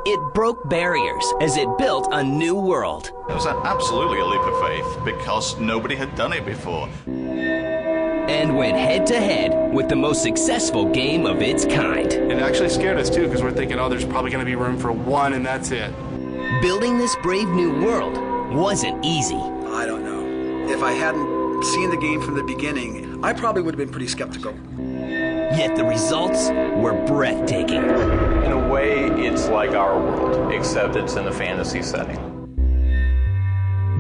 It broke barriers as it built a new world. It was absolutely a leap of faith because nobody had done it before. And went head-to-head with the most successful game of its kind. It actually scared us too, because we're thinking, oh, there's probably going to be room for one and that's it. Building this brave new world wasn't easy. I don't know. If I hadn't seen the game from the beginning, I probably would have been pretty skeptical. Yet the results were breathtaking. In a way, it's like our world, except it's in a fantasy setting.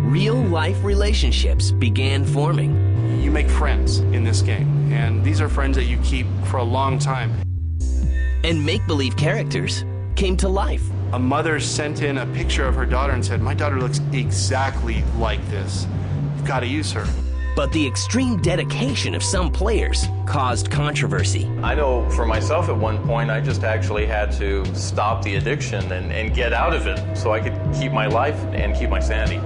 Real-life relationships began forming. You make friends in this game, and these are friends that you keep for a long time. And make-believe characters came to life. A mother sent in a picture of her daughter and said, "My daughter looks exactly like this. You've got to use her." But the extreme dedication of some players caused controversy. I know for myself at one point, I just actually had to stop the addiction and get out of it so I could keep my life and keep my sanity.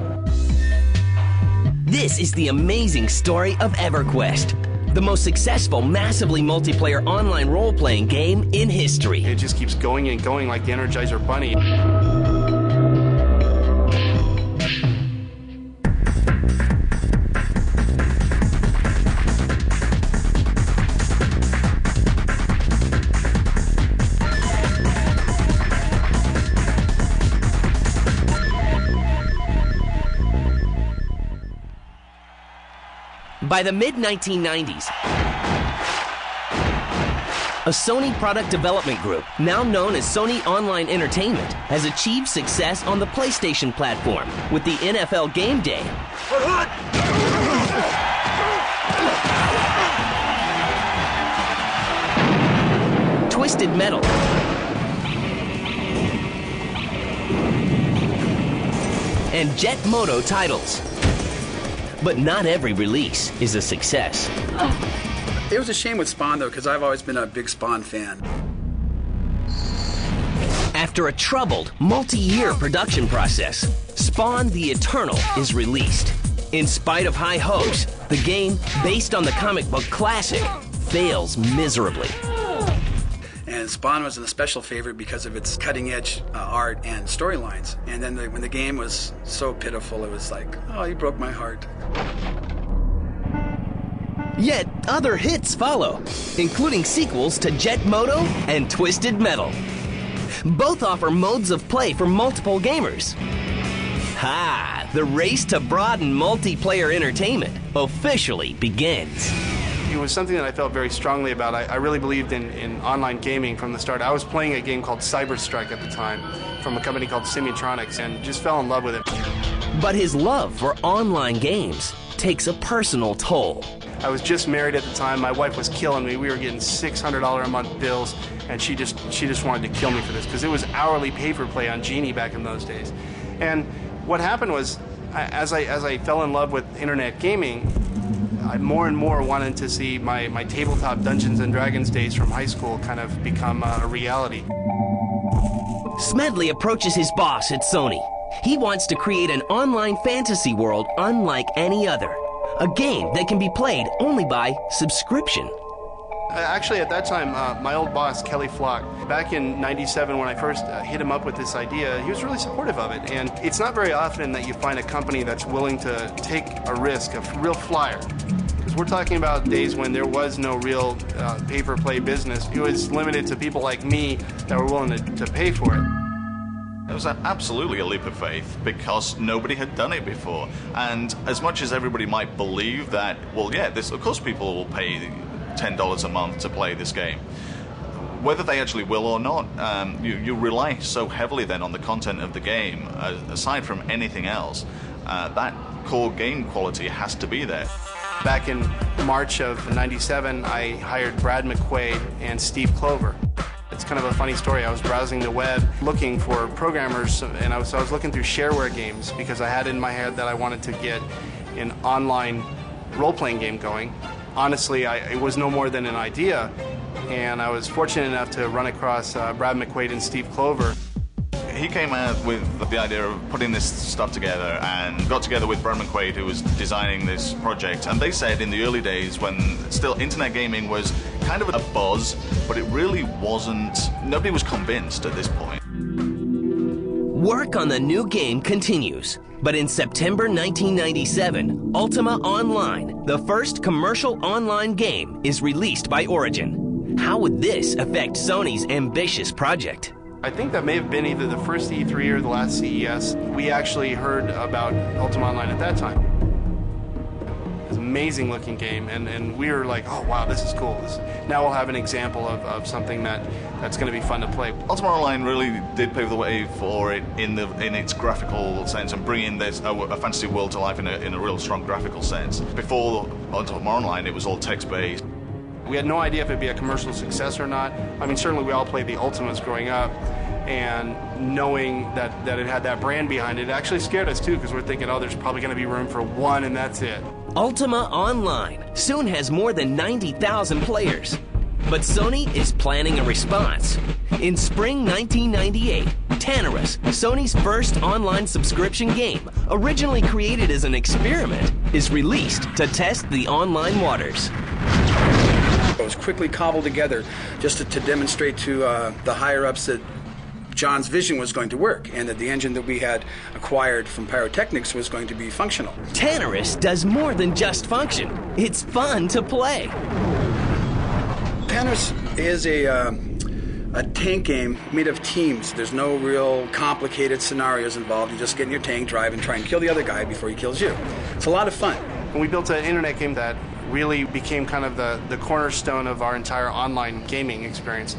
This is the amazing story of EverQuest, the most successful, massively multiplayer online role-playing game in history. It just keeps going and going like the Energizer Bunny. By the mid-1990s, a Sony product development group, now known as Sony Online Entertainment, has achieved success on the PlayStation platform with the NFL Game Day, Twisted Metal, and Jet Moto titles. But not every release is a success. It was a shame with Spawn, though, because I've always been a big Spawn fan. After a troubled, multi-year production process, Spawn the Eternal is released. In spite of high hopes, the game, based on the comic book classic, fails miserably. And Spawn was a special favorite because of its cutting-edge art and storylines. And then when the game was so pitiful, it was like, oh, you broke my heart. Yet other hits follow, including sequels to Jet Moto and Twisted Metal. Both offer modes of play for multiple gamers. Ha! The race to broaden multiplayer entertainment officially begins. It was something that I felt very strongly about. I really believed in online gaming from the start. I was playing a game called Cyberstrike at the time from a company called Simultronics and just fell in love with it. But his love for online games takes a personal toll. I was just married at the time. My wife was killing me. We were getting $600 a month bills, and she just wanted to kill me for this because it was hourly pay-for-play on Genie back in those days. And what happened was, as I fell in love with internet gaming, I more and more wanted to see my tabletop Dungeons & Dragons days from high school kind of become a reality. Smedley approaches his boss at Sony. He wants to create an online fantasy world unlike any other. A game that can be played only by subscription. Actually, at that time, my old boss, Kelly Flock, back in '97 when I first hit him up with this idea, he was really supportive of it. And it's not very often that you find a company that's willing to take a risk, a real flyer. Because we're talking about days when there was no real pay-for-play business. It was limited to people like me that were willing to pay for it. It was absolutely a leap of faith because nobody had done it before. And as much as everybody might believe that, well, yeah, of course people will pay $10 a month to play this game. Whether they actually will or not, you rely so heavily then on the content of the game, aside from anything else, that core game quality has to be there. Back in March of '97, I hired Brad McQuaid and Steve Clover. It's kind of a funny story. I was browsing the web looking for programmers, and I was looking through shareware games because I had in my head that I wanted to get an online role-playing game going. Honestly, it was no more than an idea, and I was fortunate enough to run across Brad McQuaid and Steve Clover. He came out with the idea of putting this stuff together and got together with Brad McQuaid, who was designing this project. And they said in the early days when still internet gaming was kind of a buzz, but it really wasn't, nobody was convinced at this point. Work on the new game continues, but in September 1997, Ultima Online, the first commercial online game, is released by Origin. How would this affect Sony's ambitious project? I think that may have been either the first E3 or the last CES. We actually heard about Ultima Online at that time. It's an amazing looking game, and we were like, oh wow, this is cool. Now we'll have an example of something that's going to be fun to play. Ultima Online really did pave the way for it in its graphical sense and bringing this a fantasy world to life in a real strong graphical sense. Before Ultima Online, it was all text-based. We had no idea if it'd be a commercial success or not. I mean, certainly we all played the Ultimas growing up, and knowing that it had that brand behind it actually scared us too, because we're thinking, oh, there's probably going to be room for one and that's it. Ultima Online soon has more than 90,000 players. But Sony is planning a response. In spring 1998, Tanarus, Sony's first online subscription game, originally created as an experiment, is released to test the online waters. It was quickly cobbled together just to demonstrate to the higher-ups that John's vision was going to work, and that the engine that we had acquired from Pyrotechnics was going to be functional. Tanarus does more than just function. It's fun to play. Tanarus is a tank game made of teams. There's no real complicated scenarios involved. You just get in your tank, drive, and try and kill the other guy before he kills you. It's a lot of fun. And we built an internet game that really became kind of the cornerstone of our entire online gaming experience.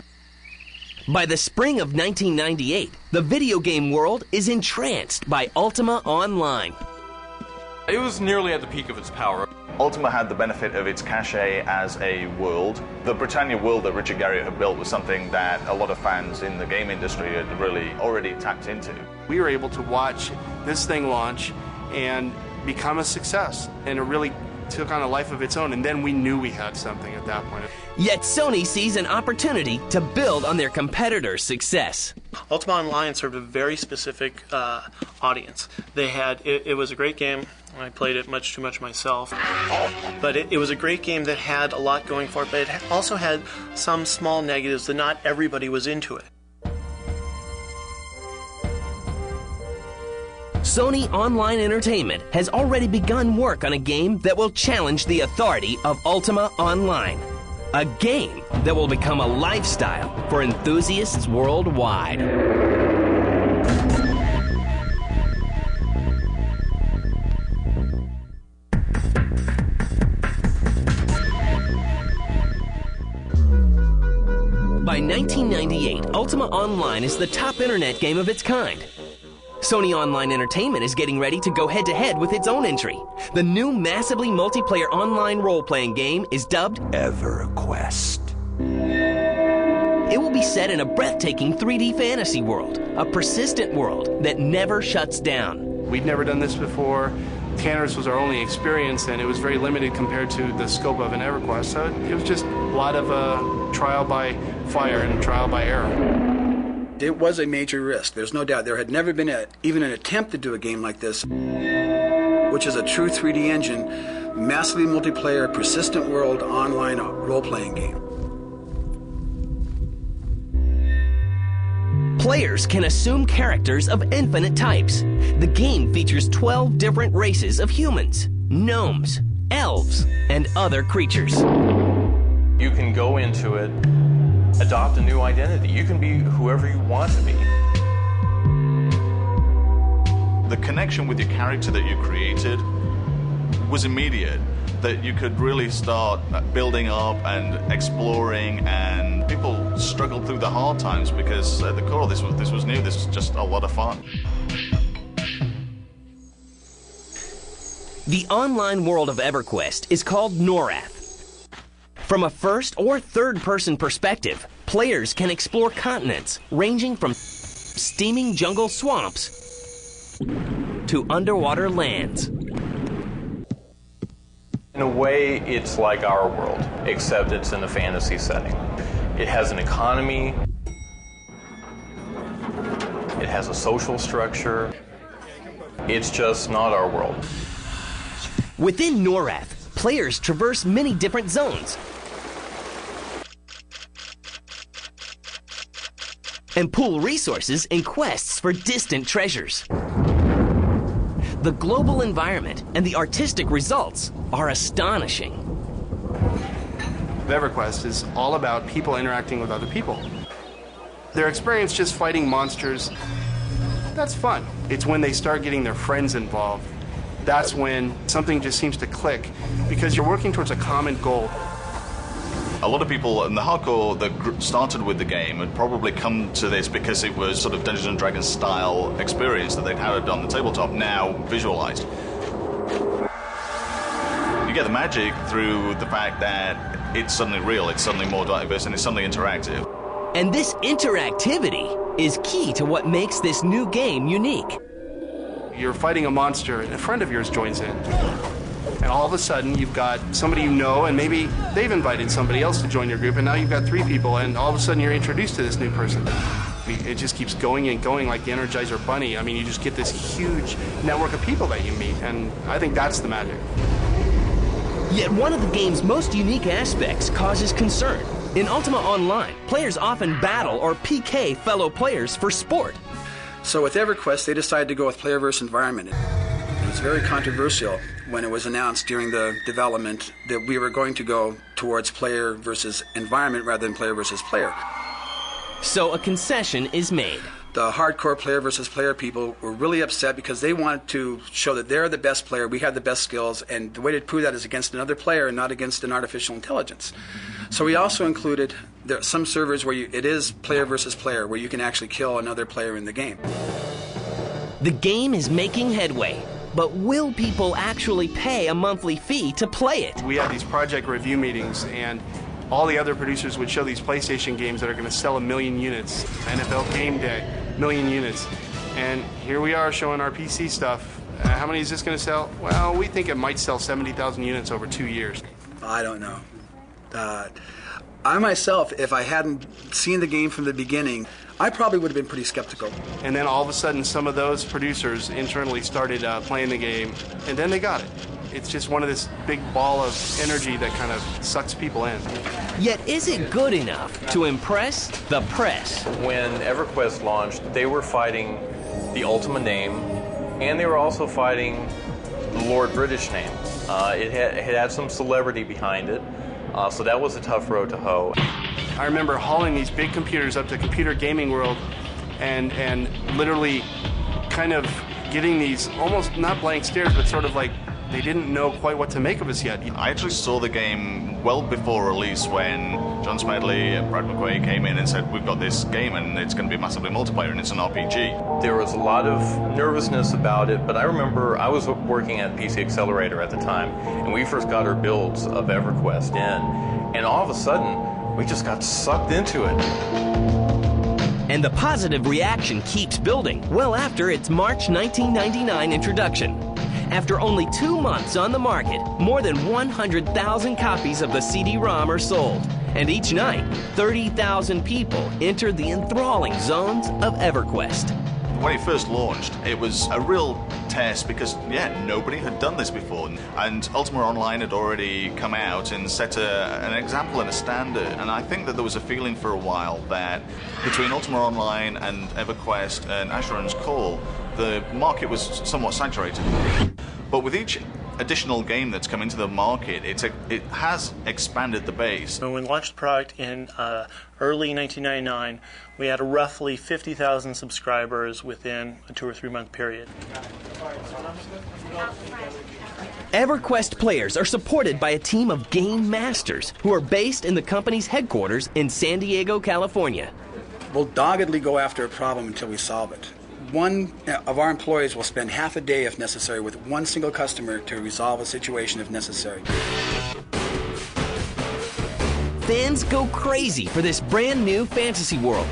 By the spring of 1998, the video game world is entranced by Ultima Online. It was nearly at the peak of its power. Ultima had the benefit of its cachet as a world. The Britannia world that Richard Garriott had built was something that a lot of fans in the game industry had really already tapped into. We were able to watch this thing launch and become a success, and it really took on a life of its own, and then we knew we had something at that point. Yet Sony sees an opportunity to build on their competitors' success. Ultima Online served a very specific audience. It was a great game. I played it much too much myself. But it was a great game that had a lot going for it, but it also had some small negatives that not everybody was into it. Sony Online Entertainment has already begun work on a game that will challenge the authority of Ultima Online. A game that will become a lifestyle for enthusiasts worldwide. By 1998, Ultima Online is the top internet game of its kind. Sony Online Entertainment is getting ready to go head-to-head with its own entry. The new massively multiplayer online role-playing game is dubbed EverQuest. It will be set in a breathtaking 3D fantasy world, a persistent world that never shuts down. We'd never done this before. Tanarus was our only experience, and it was very limited compared to the scope of an EverQuest, so it was just a lot of trial by fire and trial by error. It was a major risk, there's no doubt. There had never been even an attempt to do a game like this, which is a true 3D engine, massively multiplayer, persistent world, online role-playing game. Players can assume characters of infinite types. The game features 12 different races of humans, gnomes, elves, and other creatures. You can go into it, adopt a new identity. You can be whoever you want to be. The connection with your character that you created was immediate, that you could really start building up and exploring, and people struggled through the hard times because at the core this was new, this was just a lot of fun. The online world of EverQuest is called Norath. From a first or third-person perspective, players can explore continents ranging from steaming jungle swamps to underwater lands. In a way, it's like our world, except it's in a fantasy setting. It has an economy, it has a social structure. It's just not our world. Within Norath, players traverse many different zones and pool resources in quests for distant treasures. The global environment and the artistic results are astonishing. EverQuest is all about people interacting with other people. Their experience just fighting monsters, that's fun. It's when they start getting their friends involved. That's when something just seems to click, because you're working towards a common goal. A lot of people in the hardcore that started with the game had probably come to this because it was sort of Dungeons & Dragons style experience that they'd had on the tabletop, now visualized. You get the magic through the fact that it's suddenly real, it's suddenly more diverse, and it's suddenly interactive. And this interactivity is key to what makes this new game unique. You're fighting a monster, and a friend of yours joins in. And all of a sudden, you've got somebody you know, and maybe they've invited somebody else to join your group, and now you've got 3 people, and all of a sudden you're introduced to this new person. It just keeps going and going like the Energizer Bunny. I mean, you just get this huge network of people that you meet, and I think that's the magic. Yet one of the game's most unique aspects causes concern. In Ultima Online, players often battle or PK fellow players for sport. So with EverQuest, they decided to go with player versus environment. It was very controversial when it was announced during the development that we were going to go towards player versus environment rather than player versus player. So a concession is made. The hardcore player versus player people were really upset because they wanted to show that they're the best player, we had the best skills, and the way to prove that is against another player and not against an artificial intelligence. So we also included some servers where it is player versus player, where you can actually kill another player in the game. The game is making headway, but will people actually pay a monthly fee to play it? We had these project review meetings, and all the other producers would show these PlayStation games that are going to sell 1 million units. NFL Game Day, 1 million units. And here we are showing our PC stuff. How many is this going to sell? Well, we think it might sell 70,000 units over 2 years. I don't know. I myself, if I hadn't seen the game from the beginning, I probably would have been pretty skeptical. And then all of a sudden, some of those producers internally started playing the game, and then they got it. It's just one of this big ball of energy that kind of sucks people in. Yet is it good enough to impress the press? When EverQuest launched, they were fighting the Ultima name, and they were also fighting the Lord British name. It had some celebrity behind it, so that was a tough road to hoe. I remember hauling these big computers up to Computer Gaming World and literally kind of getting these almost not blank stares, but sort of like they didn't know quite what to make of us yet. I actually saw the game well before release when John Smedley and Brad McQuaid came in and said, we've got this game and it's going to be massively multiplayer and it's an RPG. There was a lot of nervousness about it, but I remember I was working at PC Accelerator at the time, and we first got our builds of EverQuest in, and all of a sudden, we just got sucked into it. And the positive reaction keeps building well after its March 1999 introduction. After only 2 months on the market, more than 100,000 copies of the CD-ROM are sold. And each night, 30,000 people enter the enthralling zones of EverQuest. When it first launched, it was a real test because, nobody had done this before. And Ultima Online had already come out and set an example and a standard. And I think that there was a feeling for a while that between Ultima Online and EverQuest and Asheron's Call, the market was somewhat saturated. But with each additional game that's come into the market, it has expanded the base. When we launched the product in early 1999, we had roughly 50,000 subscribers within a 2 or 3 month period. EverQuest players are supported by a team of game masters who are based in the company's headquarters in San Diego, California. We'll doggedly go after a problem until we solve it. One of our employees will spend half a day, if necessary, with one single customer to resolve a situation if necessary. Fans go crazy for this brand new fantasy world.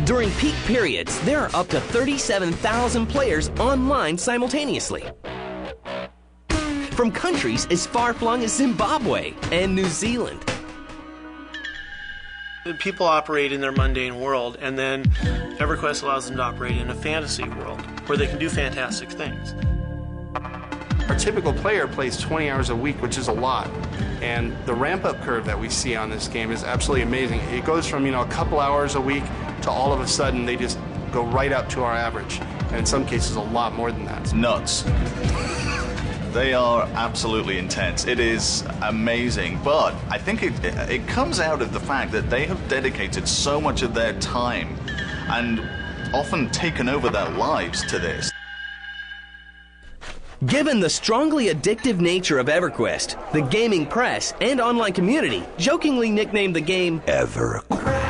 During peak periods, there are up to 37,000 players online simultaneously. From countries as far-flung as Zimbabwe and New Zealand. People operate in their mundane world, and then EverQuest allows them to operate in a fantasy world where they can do fantastic things. Our typical player plays 20 hours a week, which is a lot. And the ramp-up curve that we see on this game is absolutely amazing. It goes from, a couple hours a week to all of a sudden they just go right up to our average. And in some cases, a lot more than that. It's nuts. They are absolutely intense. It is amazing, but I think it comes out of the fact that they have dedicated so much of their time and often taken over their lives to this. Given the strongly addictive nature of EverQuest, the gaming press and online community jokingly nicknamed the game EverQuest.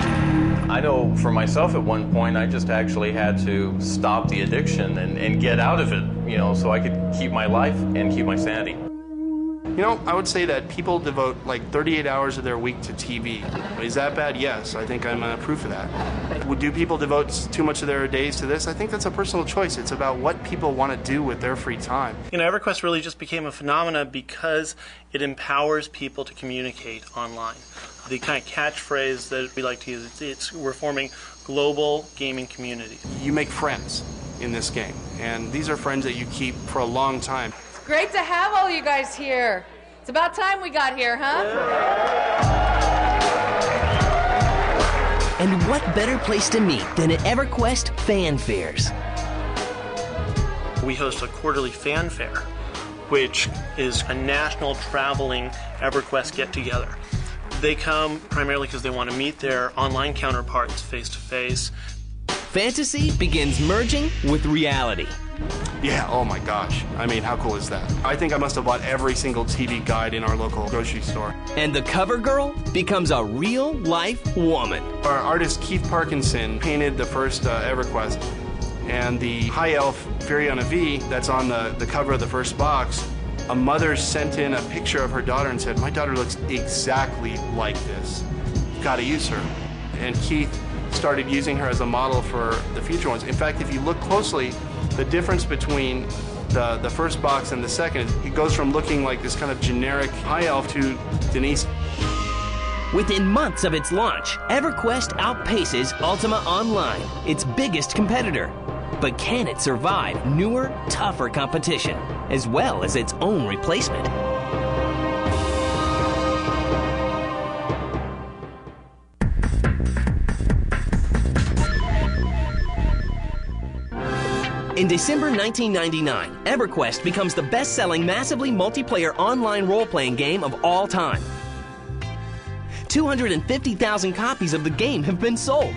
I know for myself at one point, I just actually had to stop the addiction and get out of it, you know, so I could keep my life and keep my sanity. You know, I would say that people devote like 38 hours of their week to TV. Is that bad? Yes. I think I'm proof of that. Do people devote too much of their days to this? I think that's a personal choice. It's about what people want to do with their free time. You know, EverQuest really just became a phenomenon because it empowers people to communicate online. The kind of catchphrase that we like to use, we're forming global gaming community. You make friends in this game, and these are friends that you keep for a long time. Great to have all you guys here. It's about time we got here, huh? And what better place to meet than at EverQuest fan fairs? We host a quarterly fan fair, which is a national traveling EverQuest get-together. They come primarily because they want to meet their online counterparts face-to-face. Fantasy begins merging with reality. Yeah, oh my gosh. I mean, how cool is that? I think I must have bought every single TV guide in our local grocery store. And the cover girl becomes a real-life woman. Our artist Keith Parkinson painted the first EverQuest, and the high elf Firiona V that's on the cover of the first box, a mother sent in a picture of her daughter and said, "My daughter looks exactly like this. You've got to use her." And Keith started using her as a model for the future ones. In fact, if you look closely, the difference between the first box and the second, it goes from looking like this kind of generic high elf to Denise. Within months of its launch, EverQuest outpaces Ultima Online, its biggest competitor. But can it survive newer, tougher competition, as well as its own replacement? In December 1999, EverQuest becomes the best-selling, massively multiplayer online role-playing game of all time. 250,000 copies of the game have been sold,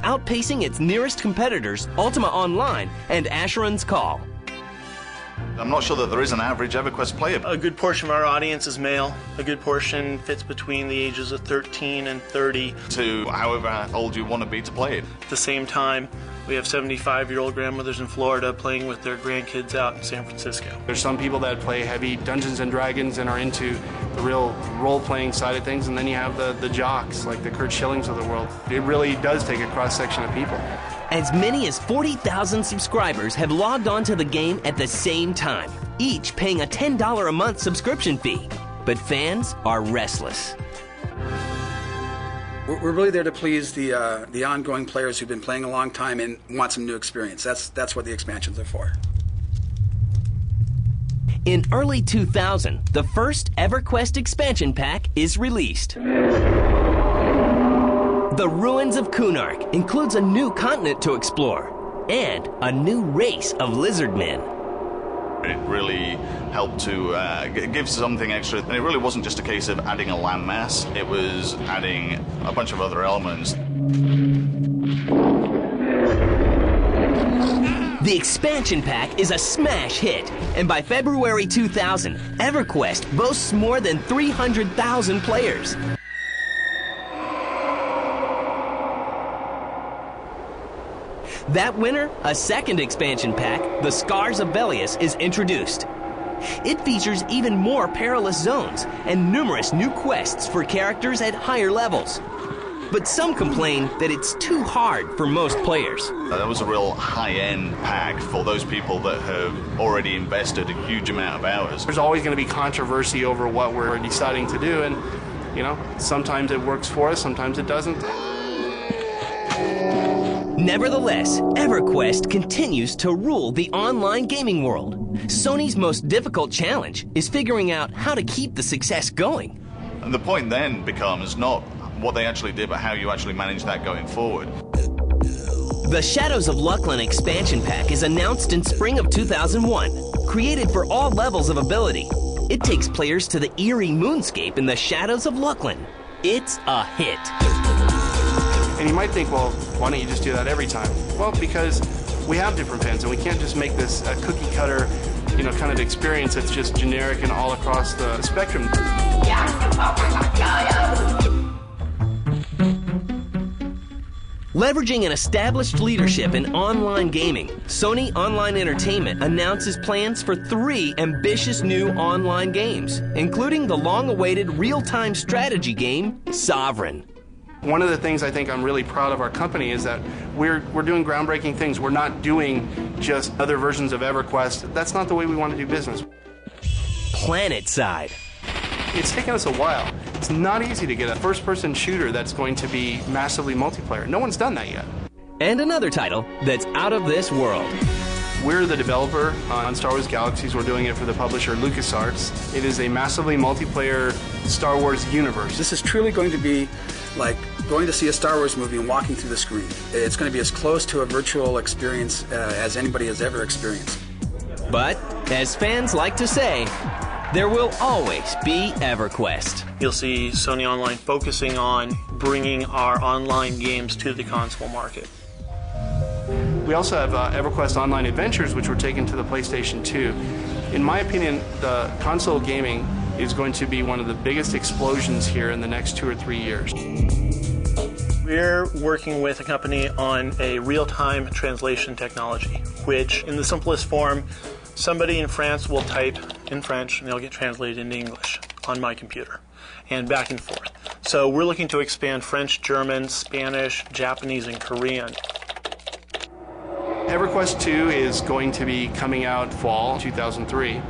outpacing its nearest competitors, Ultima Online and Asheron's Call. I'm not sure that there is an average EverQuest player. A good portion of our audience is male. A good portion fits between the ages of 13 and 30. To however old you want to be to play it. At the same time, we have 75-year-old grandmothers in Florida playing with their grandkids out in San Francisco. There's some people that play heavy Dungeons and Dragons and are into the real role-playing side of things, and then you have the jocks, like the Kurt Schillings of the world. It really does take a cross-section of people. As many as 40,000 subscribers have logged on to the game at the same time, each paying a $10 a month subscription fee. But fans are restless. We're really there to please the ongoing players who've been playing a long time and want some new experience. That's what the expansions are for. In early 2000, the first EverQuest expansion pack is released. The Ruins of Kunark includes a new continent to explore and a new race of lizardmen. It really helped to give something extra, and it really wasn't just a case of adding a landmass, it was adding a bunch of other elements. The expansion pack is a smash hit, and by February 2000, EverQuest boasts more than 300,000 players. That winter, a second expansion pack, The Scars of Velius, is introduced. It features even more perilous zones and numerous new quests for characters at higher levels. But some complain that it's too hard for most players. That was a real high-end pack for those people that have already invested a huge amount of hours. There's always going to be controversy over what we're deciding to do, and, you know, sometimes it works for us, sometimes it doesn't. Nevertheless, EverQuest continues to rule the online gaming world. Sony's most difficult challenge is figuring out how to keep the success going. And the point then becomes not what they actually did, but how you actually manage that going forward. The Shadows of Lucklin expansion pack is announced in spring of 2001. Created for all levels of ability, it takes players to the eerie moonscape in the Shadows of Lucklin. It's a hit. And you might think, well, why don't you just do that every time? Well, because we have different pins, and we can't just make this a cookie-cutter, kind of experience that's just generic and all across the spectrum. Leveraging an established leadership in online gaming, Sony Online Entertainment announces plans for 3 ambitious new online games, including the long-awaited real-time strategy game, Sovereign. One of the things I think I'm really proud of our company is that we're doing groundbreaking things. We're not doing just other versions of EverQuest. That's not the way we want to do business. PlanetSide. It's taken us a while. It's not easy to get a first-person shooter that's going to be massively multiplayer. No one's done that yet. And another title that's out of this world. We're the developer on Star Wars Galaxies. We're doing it for the publisher LucasArts. It is a massively multiplayer Star Wars universe. This is truly going to be like going to see a Star Wars movie and walking through the screen. It's going to be as close to a virtual experience as anybody has ever experienced. But, as fans like to say, there will always be EverQuest. You'll see Sony Online focusing on bringing our online games to the console market. We also have EverQuest Online Adventures, which we're taking to the PlayStation 2. In my opinion, the console gaming is going to be one of the biggest explosions here in the next 2 or 3 years. We're working with a company on a real-time translation technology, which, in the simplest form, somebody in France will type in French and they'll get translated into English on my computer and back and forth. So we're looking to expand French, German, Spanish, Japanese, and Korean. EverQuest 2 is going to be coming out fall 2003.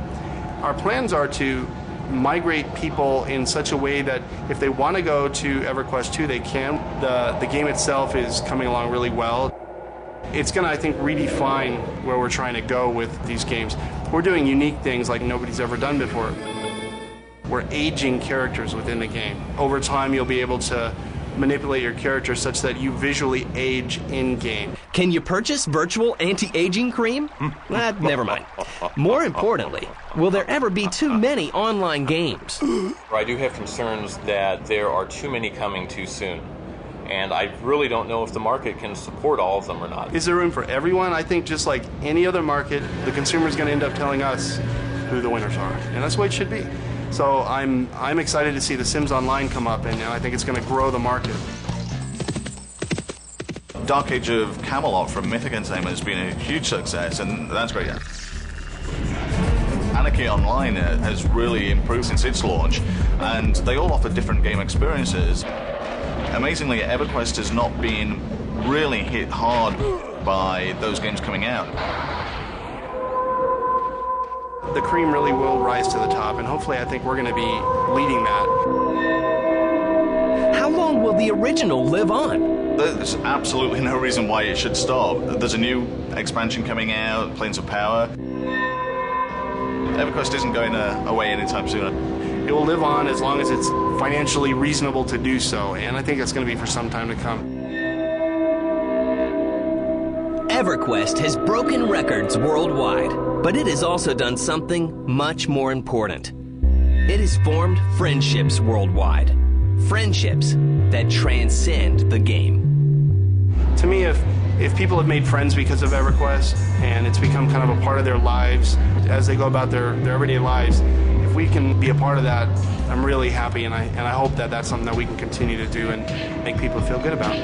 Our plans are to migrate people in such a way that if they want to go to EverQuest 2, they can. The game itself is coming along really well. It's going to, I think, redefine where we're trying to go with these games. We're doing unique things like nobody's ever done before. We're aging characters within the game. Over time, you'll be able to manipulate your character such that you visually age in-game. Can you purchase virtual anti-aging cream? Never mind. More importantly, will there ever be too many online games? I do have concerns that there are too many coming too soon. And I really don't know if the market can support all of them or not. Is there room for everyone? I think just like any other market, the consumer is going to end up telling us who the winners are. And that's the way it should be. So I'm excited to see The Sims Online come up, and I think it's going to grow the market. Dark Age of Camelot from Mythic Entertainment has been a huge success, and that's great. Anarchy Online has really improved since its launch, and they all offer different game experiences. Amazingly, EverQuest has not been really hit hard by those games coming out. The cream really will rise to the top, and hopefully I think we're going to be leading that. How long will the original live on? There's absolutely no reason why it should stop. There's a new expansion coming out, Planes of Power. EverQuest isn't going away anytime soon. It will live on as long as it's financially reasonable to do so, and I think that's going to be for some time to come. EverQuest has broken records worldwide, but it has also done something much more important. It has formed friendships worldwide. Friendships that transcend the game. To me, if people have made friends because of EverQuest, and it's become kind of a part of their lives as they go about their everyday lives, if we can be a part of that, I'm really happy, and I hope that that's something that we can continue to do and make people feel good about.